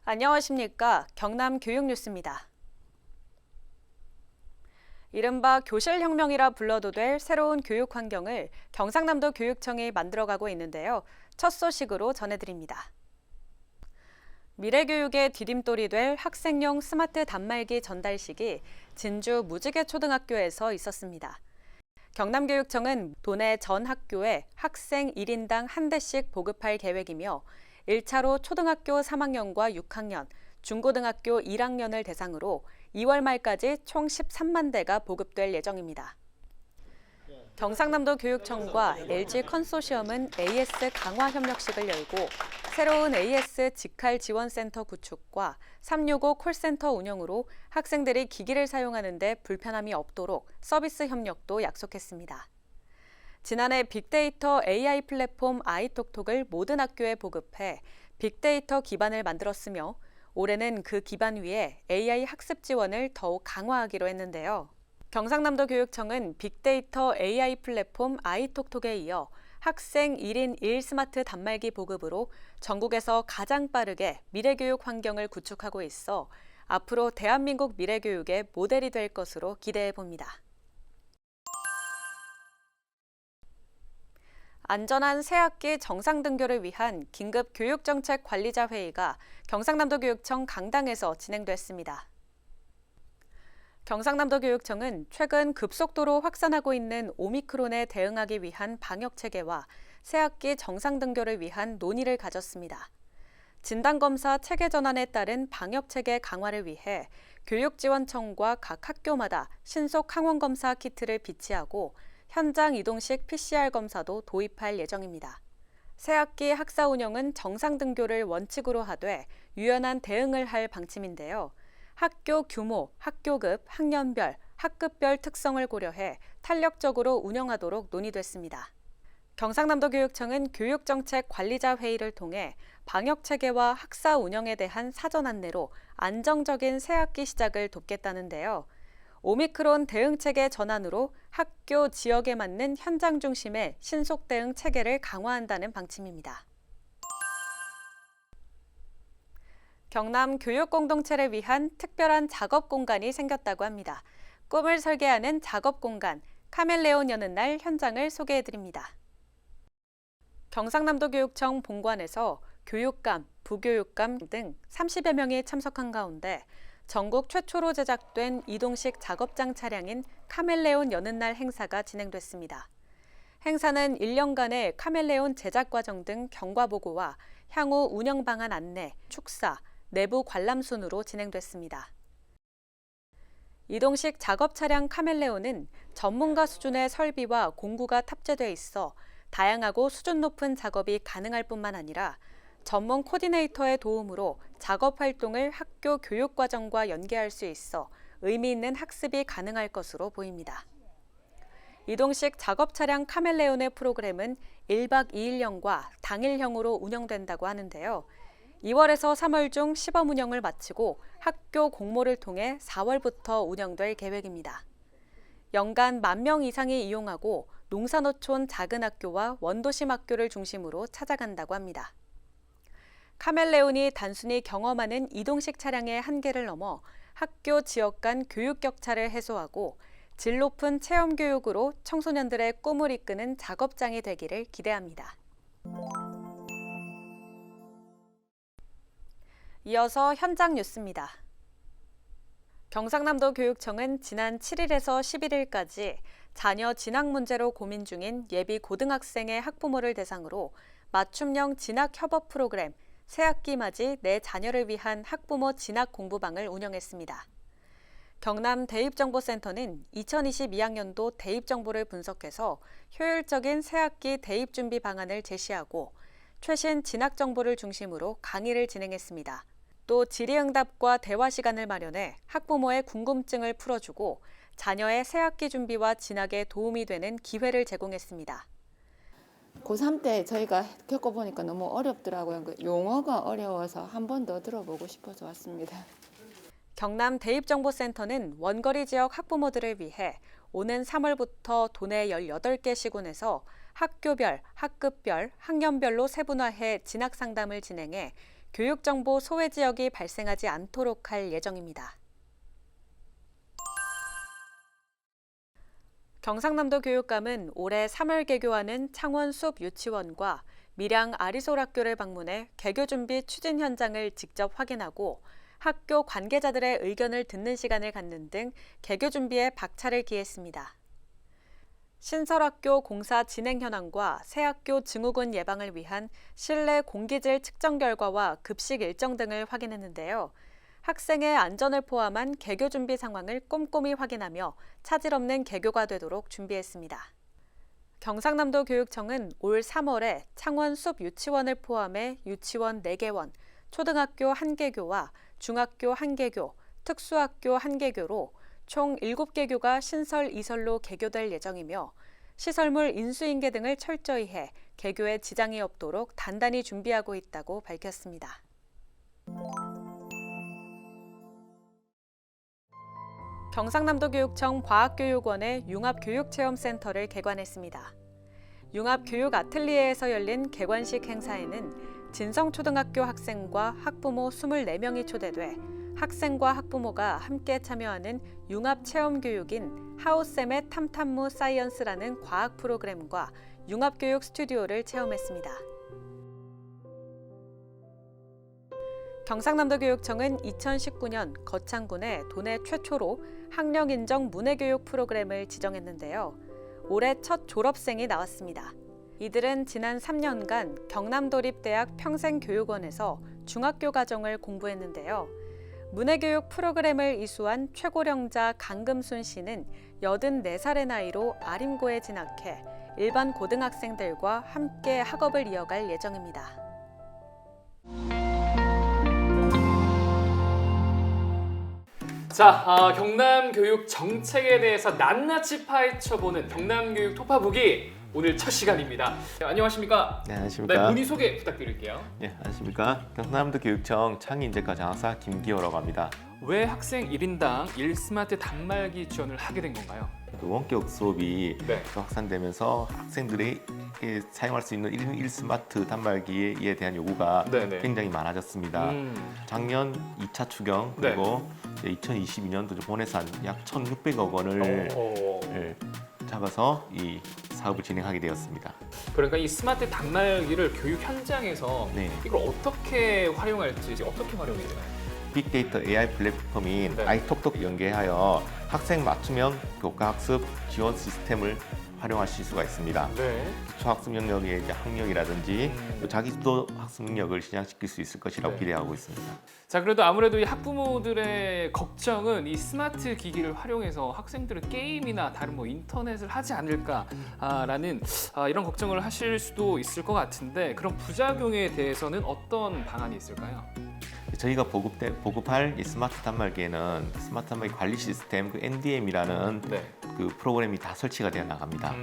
안녕하십니까. 경남교육뉴스입니다. 이른바 교실혁명이라 불러도 될 새로운 교육 환경을 경상남도 교육청이 만들어가고 있는데요. 첫 소식으로 전해드립니다. 미래교육의 디딤돌이 될 학생용 스마트 단말기 전달식이 진주 무지개 초등학교에서 있었습니다. 경남교육청은 도내 전 학교에 학생 1인당 한 대씩 보급할 계획이며 1차로 초등학교 3학년과 6학년, 중고등학교 1학년을 대상으로 2월 말까지 총 13만 대가 보급될 예정입니다. 경상남도 교육청과 LG 컨소시엄은 AS 강화 협력식을 열고 새로운 AS 직할 지원센터 구축과 365 콜센터 운영으로 학생들이 기기를 사용하는 데 불편함이 없도록 서비스 협력도 약속했습니다. 지난해 빅데이터 AI 플랫폼 아이톡톡을 모든 학교에 보급해 빅데이터 기반을 만들었으며 올해는 그 기반 위에 AI 학습 지원을 더욱 강화하기로 했는데요. 경상남도 교육청은 빅데이터 AI 플랫폼 아이톡톡에 이어 학생 1인 1 스마트 단말기 보급으로 전국에서 가장 빠르게 미래교육 환경을 구축하고 있어 앞으로 대한민국 미래교육의 모델이 될 것으로 기대해 봅니다. 안전한 새학기 정상 등교를 위한 긴급 교육정책 관리자 회의가 경상남도 교육청 강당에서 진행됐습니다. 경상남도 교육청은 최근 급속도로 확산하고 있는 오미크론에 대응하기 위한 방역 체계와 새학기 정상 등교를 위한 논의를 가졌습니다. 진단검사 체계 전환에 따른 방역 체계 강화를 위해 교육지원청과 각 학교마다 신속 항원검사 키트를 비치하고 현장 이동식 PCR 검사도 도입할 예정입니다. 새학기 학사 운영은 정상 등교를 원칙으로 하되 유연한 대응을 할 방침인데요. 학교 규모, 학교급, 학년별, 학급별 특성을 고려해 탄력적으로 운영하도록 논의됐습니다. 경상남도 교육청은 교육정책 관리자 회의를 통해 방역체계와 학사 운영에 대한 사전 안내로 안정적인 새학기 시작을 돕겠다는데요. 오미크론 대응체계 전환으로 학교 지역에 맞는 현장 중심의 신속 대응 체계를 강화한다는 방침입니다. 경남 교육 공동체를 위한 특별한 작업 공간이 생겼다고 합니다. 꿈을 설계하는 작업 공간, 카멜레온 여는 날 현장을 소개해드립니다. 경상남도 교육청 본관에서 교육감, 부교육감 등 30여 명이 참석한 가운데 전국 최초로 제작된 이동식 작업장 차량인 카멜레온 여는 날 행사가 진행됐습니다. 행사는 1년간의 카멜레온 제작 과정 등 경과 보고와 향후 운영 방안 안내, 축사, 내부 관람 순으로 진행됐습니다. 이동식 작업 차량 카멜레온은 전문가 수준의 설비와 공구가 탑재돼 있어 다양하고 수준 높은 작업이 가능할 뿐만 아니라 전문 코디네이터의 도움으로 작업 활동을 학교 교육 과정과 연계할 수 있어 의미 있는 학습이 가능할 것으로 보입니다. 이동식 작업 차량 카멜레온의 프로그램은 1박 2일형과 당일형으로 운영된다고 하는데요. 2월에서 3월 중 시범 운영을 마치고 학교 공모를 통해 4월부터 운영될 계획입니다. 연간 10,000명 이상이 이용하고 농산어촌 작은 학교와 원도심 학교를 중심으로 찾아간다고 합니다. 카멜레온이 단순히 경험하는 이동식 차량의 한계를 넘어 학교 지역 간 교육 격차를 해소하고 질 높은 체험 교육으로 청소년들의 꿈을 이끄는 작업장이 되기를 기대합니다. 이어서 현장 뉴스입니다. 경상남도 교육청은 지난 7일에서 11일까지 자녀 진학 문제로 고민 중인 예비 고등학생의 학부모를 대상으로 맞춤형 진학 협업 프로그램 새학기 맞이 내 자녀를 위한 학부모 진학 공부방을 운영했습니다. 경남 대입정보센터는 2022학년도 대입 정보를 분석해서 효율적인 새학기 대입 준비 방안을 제시하고 최신 진학 정보를 중심으로 강의를 진행했습니다. 또 질의응답과 대화 시간을 마련해 학부모의 궁금증을 풀어주고 자녀의 새학기 준비와 진학에 도움이 되는 기회를 제공했습니다. 고3 때 저희가 겪어보니까 너무 어렵더라고요. 용어가 어려워서 한 번 더 들어보고 싶어서 왔습니다. 경남 대입정보센터는 원거리 지역 학부모들을 위해 오는 3월부터 도내 18개 시군에서 학교별, 학급별, 학년별로 세분화해 진학 상담을 진행해 교육정보 소외 지역이 발생하지 않도록 할 예정입니다. 경상남도 교육감은 올해 3월 개교하는 창원 숲 유치원과 밀양 아리솔 학교를 방문해 개교 준비 추진 현장을 직접 확인하고 학교 관계자들의 의견을 듣는 시간을 갖는 등 개교 준비에 박차를 기했습니다. 신설학교 공사 진행 현황과 새 학교 증후군 예방을 위한 실내 공기질 측정 결과와 급식 일정 등을 확인했는데요. 학생의 안전을 포함한 개교 준비 상황을 꼼꼼히 확인하며 차질 없는 개교가 되도록 준비했습니다. 경상남도 교육청은 올 3월에 창원 숲 유치원을 포함해 유치원 4개원, 초등학교 1개교와 중학교 1개교, 특수학교 1개교로 총 7개교가 신설 2설로 개교될 예정이며 시설물 인수인계 등을 철저히 해 개교에 지장이 없도록 단단히 준비하고 있다고 밝혔습니다. 경상남도 교육청 과학교육원의 융합교육체험센터를 개관했습니다. 융합교육 아틀리에에서 열린 개관식 행사에는 진성초등학교 학생과 학부모 24명이 초대돼 학생과 학부모가 함께 참여하는 융합체험교육인 하우쌤의 탐탐무 사이언스라는 과학 프로그램과 융합교육 스튜디오를 체험했습니다. 경상남도 교육청은 2019년 거창군에 도내 최초로 학력 인정 문해교육 프로그램을 지정했는데요. 올해 첫 졸업생이 나왔습니다. 이들은 지난 3년간 경남도립대학 평생교육원에서 중학교 과정을 공부했는데요. 문해교육 프로그램을 이수한 최고령자 강금순 씨는 84살의 나이로 아림고에 진학해 일반 고등학생들과 함께 학업을 이어갈 예정입니다. 자, 경남 교육 정책에 대해서 낱낱이 파헤쳐보는 경남 교육 토파보기 오늘 첫 시간입니다. 네, 안녕하십니까? 네, 안녕하십니까? 네, 문의 소개 부탁드릴게요. 네, 안녕하십니까? 경상남도 교육청 창의인재과 장학사 김기호라고 합니다. 왜 학생 1인당 1스마트 단말기 지원을 하게 된 건가요? 그 원격 수업이 네. 또 확산되면서 학생들이 사용할 수 있는 1 스마트 단말기에 대한 요구가 네네. 굉장히 많아졌습니다. 작년 2차 추경 그리고 2022년도 본예산 약 1,600억 원을 잡아서 이 사업을 진행하게 되었습니다. 그러니까 이 스마트 단말기를 교육 현장에서 네. 이걸 어떻게 활용할지 이제 어떻게 활용이 되나요? 빅데이터 AI 플랫폼인 네. 아이톡톡 연계하여 학생 맞춤형 교과학습 지원 시스템을 활용하실 수가 있습니다. 네. 기초학습 영역의 이제 학력이라든지 또 자기주도 학습 능력을 신장시킬 수 있을 것이라고 네. 기대하고 있습니다. 자, 그래도 아무래도 이 학부모들의 걱정은 이 스마트 기기를 활용해서 학생들은 게임이나 다른 뭐 인터넷을 하지 않을까라는 이런 걱정을 하실 수도 있을 것 같은데 그런 부작용에 대해서는 어떤 방안이 있을까요? 저희가 보급할 이 스마트 단말기에는 스마트 단말기 관리 시스템 그 NDM이라는 네. 그 프로그램이 다 설치가 되어 나갑니다.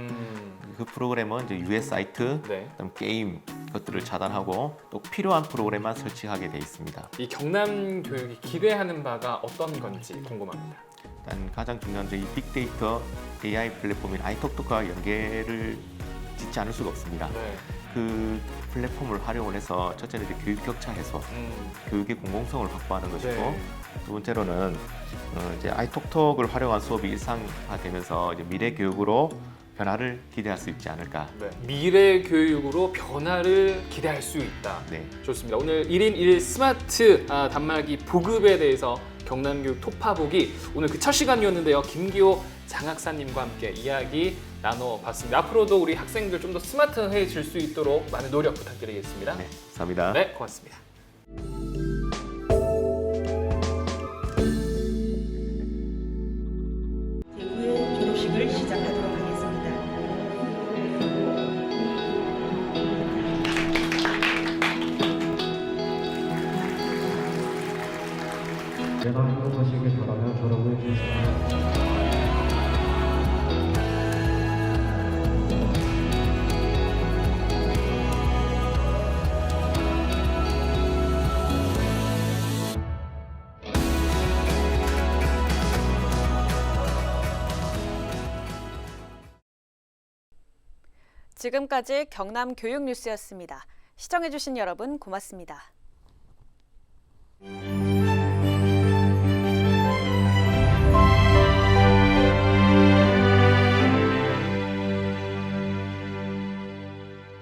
그 프로그램은 이제 US 사이트, 네. 그다음 게임 것들을 차단하고 또 필요한 프로그램만 설치하게 돼 있습니다. 이 경남 교육이 기대하는 바가 어떤 건지 궁금합니다. 일단 가장 중요한 이 빅데이터 AI 플랫폼인 아이톡톡과 연계를 짓지 않을 수가 없습니다. 네. 그 플랫폼을 활용을 해서 첫째는 이제 교육 격차 해소, 교육의 공공성을 확보하는 것이고 네. 두 번째로는 이제 아이톡톡을 활용한 수업이 일상화되면서 이제 미래 교육으로 변화를 기대할 수 있지 않을까. 네. 미래 교육으로 변화를 기대할 수 있다. 네. 좋습니다. 오늘 1인 1 스마트 단말기 보급에 대해서 경남교육 토파보기 오늘 그 첫 시간이었는데요. 김기호 장학사님과 함께 이야기 나눠봤습니다. 앞으로도 우리 학생들 좀 더 스마트해질 수 있도록 많은 노력 부탁드리겠습니다. 네, 감사합니다. 네, 고맙습니다. 대구의 졸업식을 시작하도록 하겠습니다. 내가 행복하시길 바라며 졸업을 준수합니다. 지금까지 경남 교육 뉴스였습니다. 시청해주신 여러분 고맙습니다.